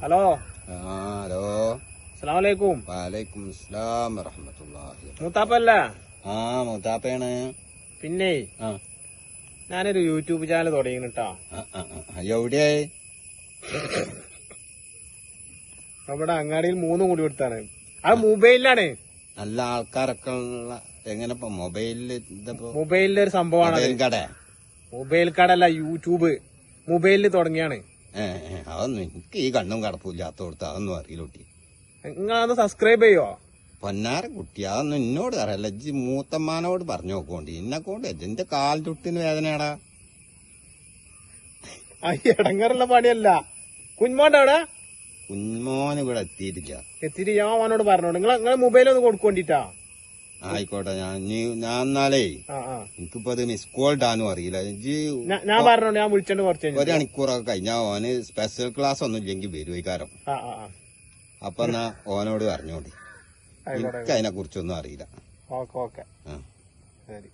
Hello hello അസ്സലാമലൈക്കും. വലൈക്കും അസ്സലാം വറഹ്മത്തുള്ളാഹി. മൂത്താപ്പല്ല? മൂത്താപ്പയാണ്. പിന്നെ ഞാനൊരു യൂട്യൂബ് ചാനൽ തുടങ്ങിട്ടാ. എവിടെയായി? നമ്മുടെ അങ്ങാടിയിൽ 3 കൂടി കൊടുത്താണ്. അത് മൊബൈലിലാണ്. നല്ല ആൾക്കാരൊക്കെ ഉള്ള എങ്ങനെ മൊബൈലില് മൊബൈലിലെ ഒരു സംഭവമാണ്. കട? മൊബൈൽ കടല്ല, യൂട്യൂബ് മൊബൈലിൽ തുടങ്ങിയാണ്. അതൊന്നും എനിക്ക് ഈ കണ്ണും കടപ്പില്ലാത്ത കൊടുത്ത് അതൊന്നും അറിയില്ലൂട്ടി. നിങ്ങളത് സബ്സ്ക്രൈബ് ചെയ്യോ? പൊന്നാര കുട്ടി, അതൊന്നും എന്നോട് അറിയില്ല. ഇജ്ജ് മൂത്തമ്മാനോട് പറഞ്ഞു നോക്കോണ്ടി. എന്നെക്കൊണ്ട് എന്റെ കാൽ ചുട്ടിന് വേദനയാടാ. ഇടങ്ങറുള്ള പണിയല്ല. കുഞ്ഞുമോന്റെ അവിടെ? കുഞ്ഞുമോൻ ഇവിടെ എത്തിയിട്ടില്ല. എത്തിയിട്ട് ഞാൻ അവനോട് പറഞ്ഞോണ്ട് നിങ്ങളെ മൊബൈൽ ഒന്ന് കൊടുക്കൊണ്ടിട്ടാ. ആയിക്കോട്ടെ, ഞാൻ എന്നാലേ എനിക്കിപ്പോ അത് മിസ് കോൾ ഇടാനും അറിയില്ല. ഞാൻ പറഞ്ഞോണ്ട് ഞാൻ വിളിച്ചോണ്ട് കുറച്ച് 1 മണിക്കൂറൊക്കെ കഴിഞ്ഞാ ഓന് സ്പെഷ്യൽ ക്ലാസ് ഒന്നും ഇല്ലെങ്കിൽ വരും ഈ കാരം. അപ്പൊ എന്നാ ഓനോട് പറഞ്ഞോണ്ടി. എനിക്ക് അതിനെ കുറിച്ചൊന്നും അറിയില്ല. ഓക്കെ ശരി.